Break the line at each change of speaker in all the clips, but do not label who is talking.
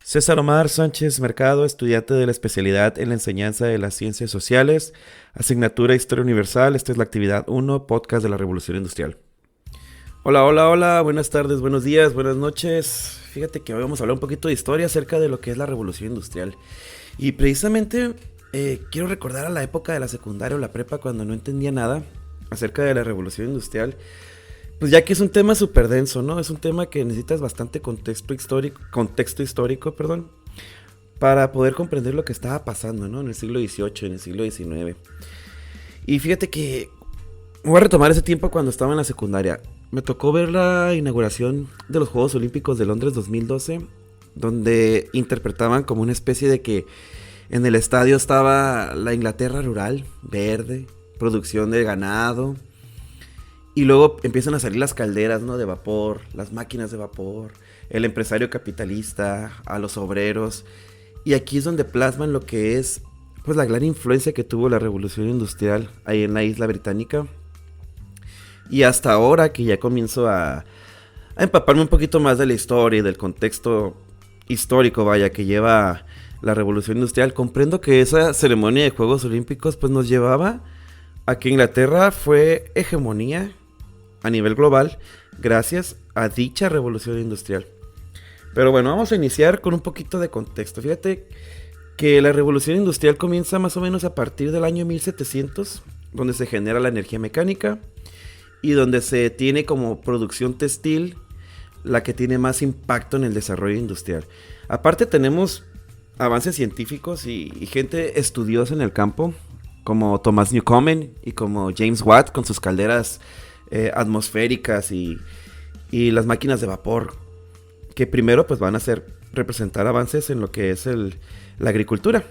César Omar Sánchez Mercado, estudiante de la especialidad en la enseñanza de las ciencias sociales, asignatura Historia Universal. Esta es la actividad uno, podcast de la Revolución Industrial. Hola, hola, hola, buenas tardes, buenos días, buenas noches. Fíjate que hoy vamos a hablar un poquito de historia acerca de lo que es la Revolución Industrial. Y precisamente quiero recordar a la época de la secundaria o la prepa cuando no entendía nada acerca de la Revolución Industrial. Pues ya que es un tema súper denso, ¿no? Es un tema que necesitas bastante contexto histórico, perdón, para poder comprender lo que estaba pasando, ¿no? En el siglo XVIII, en el siglo XIX. Y fíjate que voy a retomar ese tiempo cuando estaba en la secundaria. Me tocó ver la inauguración de los Juegos Olímpicos de Londres 2012, donde interpretaban como una especie de que en el estadio estaba la Inglaterra rural, verde, producción de ganado. Y luego empiezan a salir las calderas, ¿no? De vapor, las máquinas de vapor, el empresario capitalista, a los obreros. Y aquí es donde plasman lo que es, pues, la gran influencia que tuvo la revolución industrial ahí en la isla británica. Y hasta ahora que ya comienzo a empaparme un poquito más de la historia y del contexto histórico, vaya, que lleva la revolución industrial, comprendo que esa ceremonia de Juegos Olímpicos, pues, nos llevaba a que Inglaterra fue hegemonía a nivel global gracias a dicha revolución industrial. Pero bueno, vamos a iniciar con un poquito de contexto. Fíjate que la revolución industrial comienza más o menos a partir del año 1700, donde se genera la energía mecánica y donde se tiene como producción textil la que tiene más impacto en el desarrollo industrial. Aparte tenemos avances científicos y gente estudiosa en el campo, como Thomas Newcomen y como James Watt con sus calderas atmosféricas y las máquinas de vapor, que primero pues van a representar avances en lo que es la agricultura.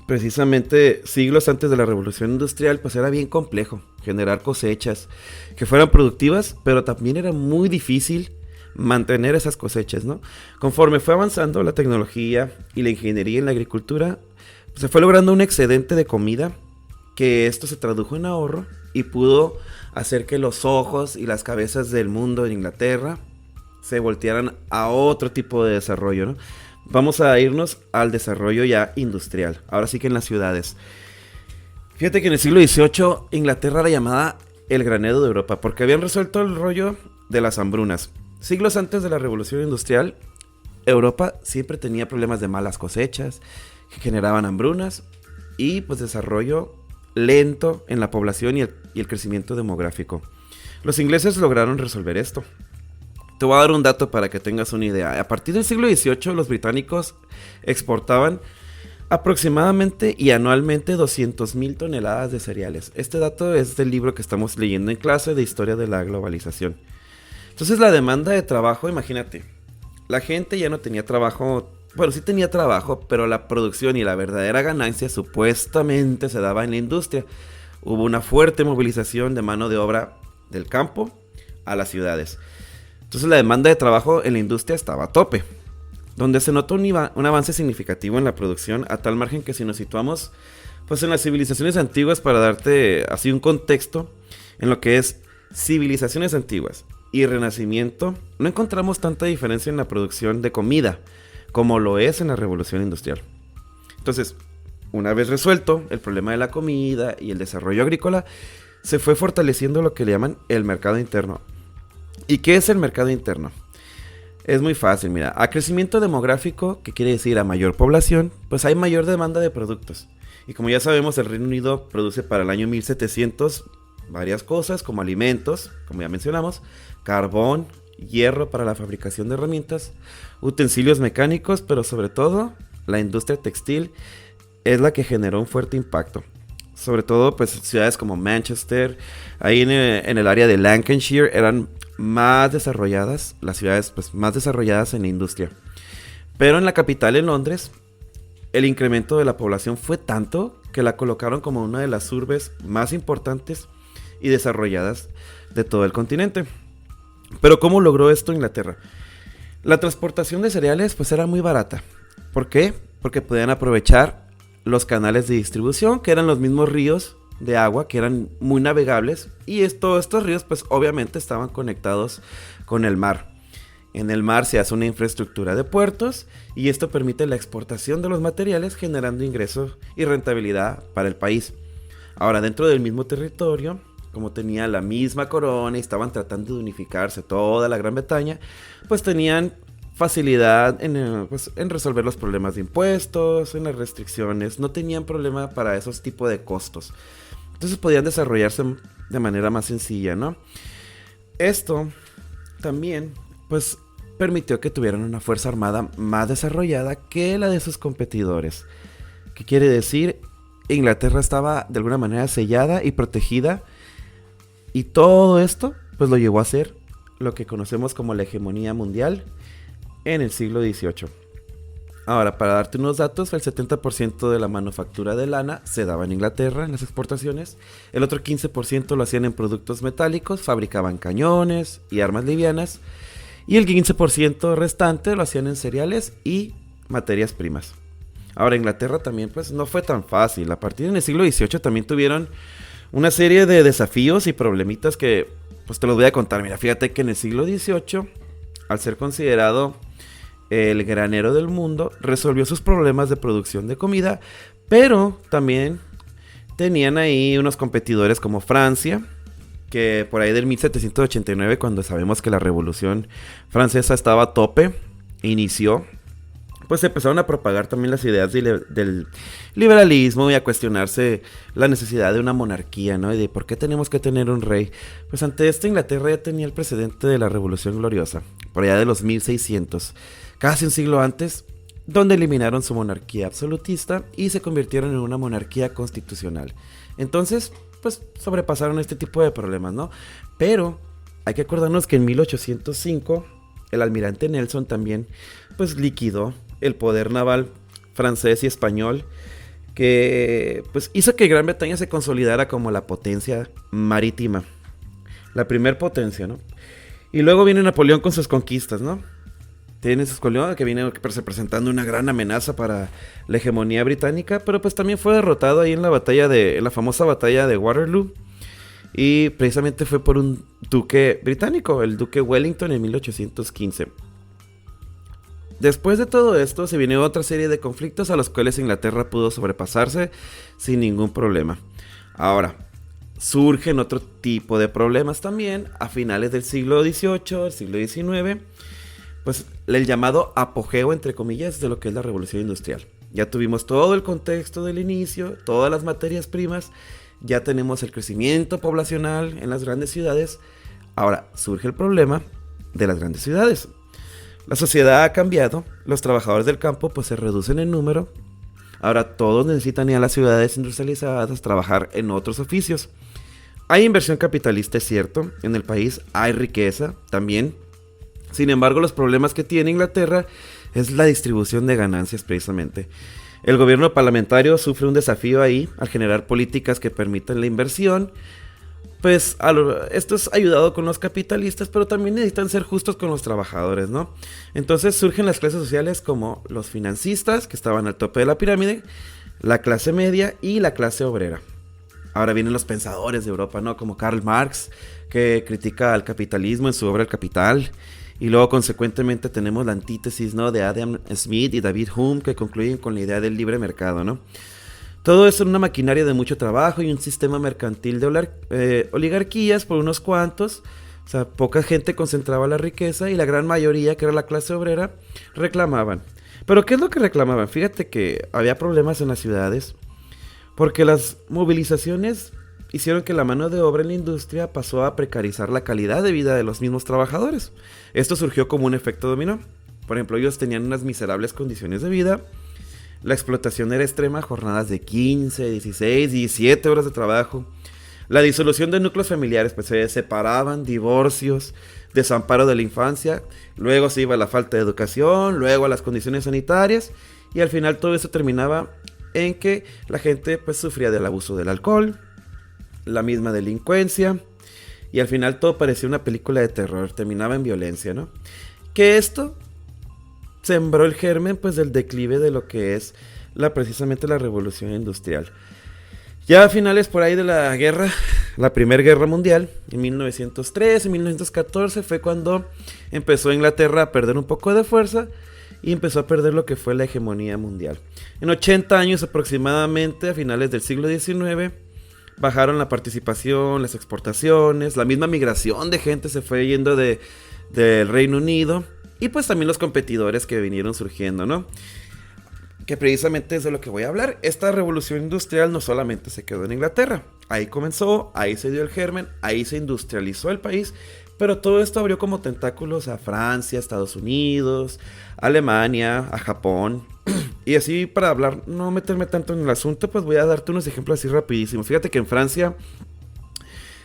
Precisamente siglos antes de la revolución industrial pues era bien complejo generar cosechas que fueran productivas, pero también era muy difícil mantener esas cosechas, ¿no? Conforme fue avanzando la tecnología y la ingeniería en la agricultura, pues, se fue logrando un excedente de comida, que esto se tradujo en ahorro y pudo hacer que los ojos y las cabezas del mundo en Inglaterra se voltearan a otro tipo de desarrollo, ¿no? Vamos a irnos al desarrollo ya industrial, ahora sí que en las ciudades. Fíjate que en el siglo XVIII Inglaterra era llamada el granero de Europa porque habían resuelto el rollo de las hambrunas. Siglos antes de la revolución industrial, Europa siempre tenía problemas de malas cosechas que generaban hambrunas y pues desarrollo lento en la población y el crecimiento demográfico. Los ingleses lograron resolver esto. Te voy a dar un dato para que tengas una idea. A partir del siglo XVIII, los británicos exportaban aproximadamente y anualmente 200,000 toneladas de cereales. Este dato es del libro que estamos leyendo en clase de Historia de la Globalización. Entonces la demanda de trabajo, imagínate, la gente ya no tenía trabajo. Bueno, sí tenía trabajo, pero la producción y la verdadera ganancia supuestamente se daba en la industria. Hubo una fuerte movilización de mano de obra del campo a las ciudades. Entonces la demanda de trabajo en la industria estaba a tope, donde se notó un avance significativo en la producción, a tal margen que si nos situamos pues en las civilizaciones antiguas, para darte así un contexto en lo que es civilizaciones antiguas y renacimiento, no encontramos tanta diferencia en la producción de comida como lo es en la revolución industrial. Entonces, una vez resuelto el problema de la comida y el desarrollo agrícola, se fue fortaleciendo lo que le llaman el mercado interno. ¿Y qué es el mercado interno? Es muy fácil, mira, a crecimiento demográfico, que quiere decir a mayor población, pues hay mayor demanda de productos. Y como ya sabemos, el Reino Unido produce para el año 1700 varias cosas, como alimentos, como ya mencionamos, carbón, hierro para la fabricación de herramientas, utensilios mecánicos, pero sobre todo la industria textil es la que generó un fuerte impacto. Sobre todo pues ciudades como Manchester, ahí en el área de Lancashire eran más desarrolladas, las ciudades pues más desarrolladas en la industria. Pero en la capital, en Londres, el incremento de la población fue tanto que la colocaron como una de las urbes más importantes y desarrolladas de todo el continente. Pero ¿cómo logró esto Inglaterra? La transportación de cereales pues era muy barata. ¿Por qué? Porque podían aprovechar los canales de distribución, que eran los mismos ríos de agua, que eran muy navegables, y estos ríos pues obviamente estaban conectados con el mar. En el mar se hace una infraestructura de puertos y esto permite la exportación de los materiales generando ingresos y rentabilidad para el país. Ahora, dentro del mismo territorio, como tenía la misma corona y estaban tratando de unificarse toda la Gran Bretaña, pues tenían facilidad en resolver los problemas de impuestos, en las restricciones, no tenían problema para esos tipos de costos. Entonces podían desarrollarse de manera más sencilla, ¿no? Esto también, pues, permitió que tuvieran una fuerza armada más desarrollada que la de sus competidores. ¿Qué quiere decir? Inglaterra estaba de alguna manera sellada y protegida, y todo esto pues lo llevó a ser lo que conocemos como la hegemonía mundial en el siglo XVIII. Ahora, para darte unos datos, el 70% de la manufactura de lana se daba en Inglaterra en las exportaciones, el otro 15% lo hacían en productos metálicos, fabricaban cañones y armas livianas, y el 15% restante lo hacían en cereales y materias primas. Ahora, Inglaterra también pues no fue tan fácil. A partir del siglo XVIII también tuvieron una serie de desafíos y problemitas que pues te los voy a contar. Mira, fíjate que en el siglo XVIII, al ser considerado el granero del mundo, resolvió sus problemas de producción de comida, pero también tenían ahí unos competidores como Francia, que por ahí del 1789, cuando sabemos que la Revolución Francesa estaba a tope, inició, pues se empezaron a propagar también las ideas del liberalismo y a cuestionarse la necesidad de una monarquía, ¿no? Y de por qué tenemos que tener un rey. Pues ante esto Inglaterra ya tenía el precedente de la Revolución Gloriosa, por allá de los 1600, casi un siglo antes, donde eliminaron su monarquía absolutista y se convirtieron en una monarquía constitucional. Entonces, pues sobrepasaron este tipo de problemas, ¿no? Pero hay que acordarnos que en 1805 el almirante Nelson también pues liquidó el poder naval francés y español, que pues hizo que Gran Bretaña se consolidara como la potencia marítima, la primer potencia, ¿no? Y luego viene Napoleón con sus conquistas, ¿no? Tiene sus colonias que viene representando una gran amenaza para la hegemonía británica, pero pues también fue derrotado ahí en la famosa batalla de Waterloo, y precisamente fue por un duque británico, el duque Wellington, en 1815. Después de todo esto se viene otra serie de conflictos a los cuales Inglaterra pudo sobrepasarse sin ningún problema. Ahora, surgen otro tipo de problemas también a finales del siglo XVIII, el siglo XIX, pues el llamado apogeo, entre comillas, de lo que es la revolución industrial. Ya tuvimos todo el contexto del inicio, todas las materias primas, ya tenemos el crecimiento poblacional en las grandes ciudades. Ahora surge el problema de las grandes ciudades. La sociedad ha cambiado, los trabajadores del campo pues se reducen en número. Ahora todos necesitan ir a las ciudades industrializadas, trabajar en otros oficios. Hay inversión capitalista, es cierto, en el país hay riqueza también. Sin embargo, los problemas que tiene Inglaterra es la distribución de ganancias precisamente. El gobierno parlamentario sufre un desafío ahí al generar políticas que permitan la inversión. Pues esto es ayudado con los capitalistas, pero también necesitan ser justos con los trabajadores, ¿no? Entonces surgen las clases sociales como los financistas, que estaban al tope de la pirámide, la clase media y la clase obrera. Ahora vienen los pensadores de Europa, ¿no? Como Karl Marx, que critica al capitalismo en su obra El Capital. Y luego consecuentemente tenemos la antítesis, ¿no?, de Adam Smith y David Hume, que concluyen con la idea del libre mercado, ¿no? Todo eso en una maquinaria de mucho trabajo y un sistema mercantil de oligarquías por unos cuantos. O sea, poca gente concentraba la riqueza y la gran mayoría, que era la clase obrera, reclamaban. ¿Pero qué es lo que reclamaban? Fíjate que había problemas en las ciudades porque las movilizaciones hicieron que la mano de obra en la industria pasó a precarizar la calidad de vida de los mismos trabajadores. Esto surgió como un efecto dominó. Por ejemplo, ellos tenían unas miserables condiciones de vida. La explotación era extrema, jornadas de 15, 16, 17 horas de trabajo. La disolución de núcleos familiares, pues se separaban, divorcios, desamparo de la infancia. Luego se iba a la falta de educación, luego a las condiciones sanitarias. Y al final todo eso terminaba en que la gente pues sufría del abuso del alcohol, la misma delincuencia, y al final todo parecía una película de terror, terminaba en violencia, ¿no? Que esto sembró el germen pues del declive de lo que es precisamente la revolución industrial. Ya a finales por ahí de la guerra, la Primera Guerra Mundial, en 1913, 1914, fue cuando empezó Inglaterra a perder un poco de fuerza y empezó a perder lo que fue la hegemonía mundial. En 80 años aproximadamente, a finales del siglo XIX, bajaron la participación, las exportaciones, la misma migración de gente se fue yendo del Reino Unido y pues también los competidores que vinieron surgiendo, ¿no? Que precisamente es de lo que voy a hablar. Esta revolución industrial no solamente se quedó en Inglaterra, ahí comenzó, ahí se dio el germen, ahí se industrializó el país, pero todo esto abrió como tentáculos a Francia, Estados Unidos, Alemania, a Japón. Y así, para hablar, no meterme tanto en el asunto, pues voy a darte unos ejemplos así rapidísimos. Fíjate que en Francia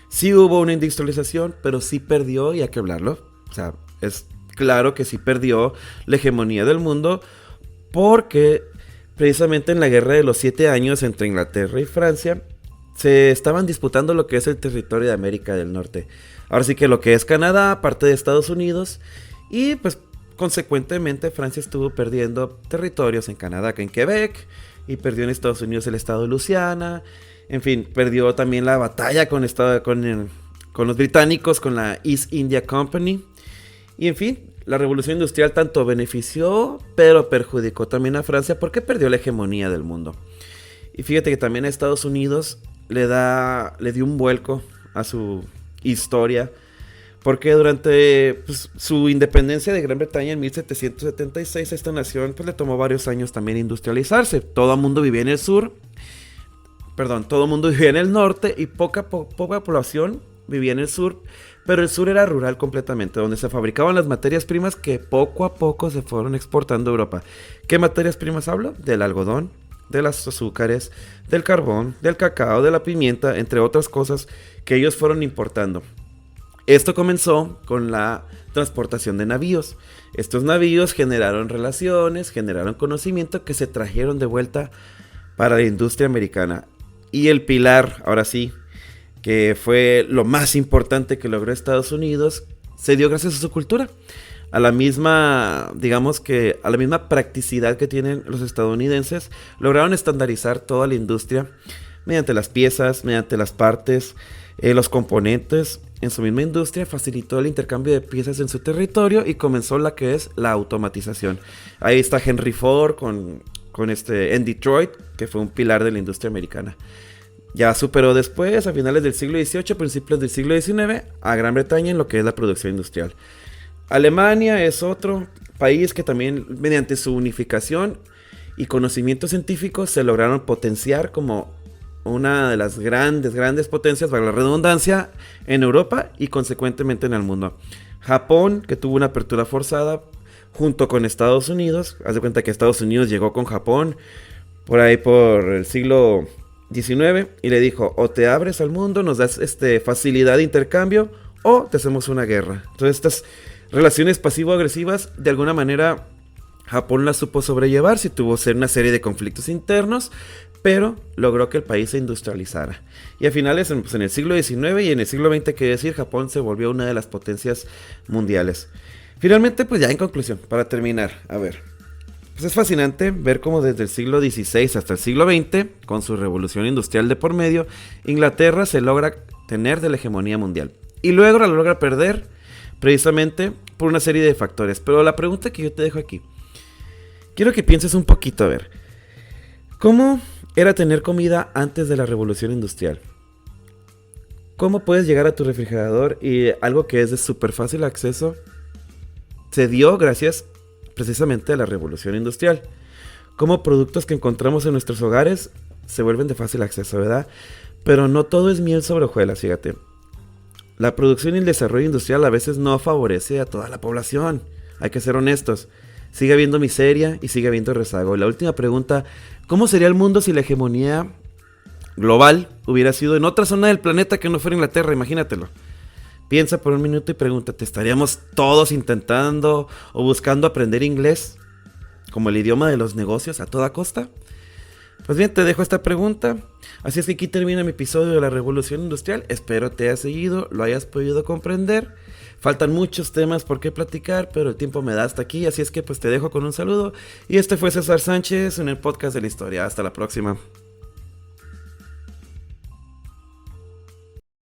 sí hubo una industrialización, pero sí perdió, y hay que hablarlo. O sea, es claro que sí perdió la hegemonía del mundo, porque precisamente en la guerra de los 7 años entre Inglaterra y Francia se estaban disputando lo que es el territorio de América del Norte. Ahora sí que lo que es Canadá, parte de Estados Unidos, y pues consecuentemente Francia estuvo perdiendo territorios en Canadá, en Quebec, y perdió en Estados Unidos el estado de Luisiana. En fin, perdió también la batalla con los británicos, con la East India Company. Y en fin, la revolución industrial tanto benefició, pero perjudicó también a Francia porque perdió la hegemonía del mundo. Y fíjate que también a Estados Unidos le dio un vuelco a su historia, porque durante su independencia de Gran Bretaña en 1776, a esta nación pues le tomó varios años también industrializarse. Todo el mundo vivía en el todo el mundo vivía en el norte y poca población vivía en el sur, pero el sur era rural completamente, donde se fabricaban las materias primas que poco a poco se fueron exportando a Europa. ¿Qué materias primas hablo? Del algodón, de los azúcares, del carbón, del cacao, de la pimienta, entre otras cosas que ellos fueron importando. Esto comenzó con la transportación de navíos. Estos navíos generaron relaciones, generaron conocimiento que se trajeron de vuelta para la industria americana. Y el pilar, ahora sí, que fue lo más importante que logró Estados Unidos, se dio gracias a su cultura. A la misma, a la misma practicidad que tienen los estadounidenses, lograron estandarizar toda la industria mediante las piezas, mediante las partes, los componentes. En su misma industria facilitó el intercambio de piezas en su territorio y comenzó la que es la automatización. Ahí está Henry Ford en Detroit, que fue un pilar de la industria americana. Ya superó después, a finales del siglo XVIII, principios del siglo XIX, a Gran Bretaña en lo que es la producción industrial. Alemania es otro país que también, mediante su unificación y conocimiento científico, se lograron potenciar como una de las grandes potencias, para la redundancia, en Europa y consecuentemente en el mundo. Japón, que tuvo una apertura forzada junto con Estados Unidos. Haz de cuenta que Estados Unidos llegó con Japón por ahí por el siglo XIX y le dijo: o te abres al mundo, nos das facilidad de intercambio, o te hacemos una guerra. Entonces estas relaciones pasivo-agresivas, de alguna manera Japón las supo sobrellevar. Sí tuvo una serie de conflictos internos, pero logró que el país se industrializara. Y a finales, en el siglo XIX y en el siglo XX, que decir, Japón se volvió una de las potencias mundiales. Finalmente, pues ya en conclusión, para terminar, a ver, pues es fascinante ver cómo desde el siglo XVI hasta el siglo XX, con su revolución industrial de por medio, Inglaterra se logra tener de la hegemonía mundial. Y luego la logra perder, precisamente por una serie de factores. Pero la pregunta que yo te dejo aquí, quiero que pienses un poquito, a ver, ¿cómo era tener comida antes de la revolución industrial? ¿Cómo puedes llegar a tu refrigerador y algo que es de súper fácil acceso se dio gracias precisamente a la revolución industrial? ¿Cómo productos que encontramos en nuestros hogares se vuelven de fácil acceso, verdad? Pero no todo es miel sobre hojuelas, fíjate. La producción y el desarrollo industrial a veces no favorece a toda la población. Hay que ser honestos. Sigue habiendo miseria y sigue habiendo rezago. Y la última pregunta: ¿cómo sería el mundo si la hegemonía global hubiera sido en otra zona del planeta que no fuera Inglaterra? Imagínatelo. Piensa por un minuto y pregúntate: ¿estaríamos todos intentando o buscando aprender inglés como el idioma de los negocios a toda costa? Pues bien, te dejo esta pregunta. Así es que aquí termina mi episodio de la revolución industrial. Espero te haya seguido, lo hayas podido comprender. Faltan muchos temas por qué platicar, pero el tiempo me da hasta aquí. Así es que pues te dejo con un saludo. Y este fue César Sánchez en el podcast de la historia. Hasta la próxima.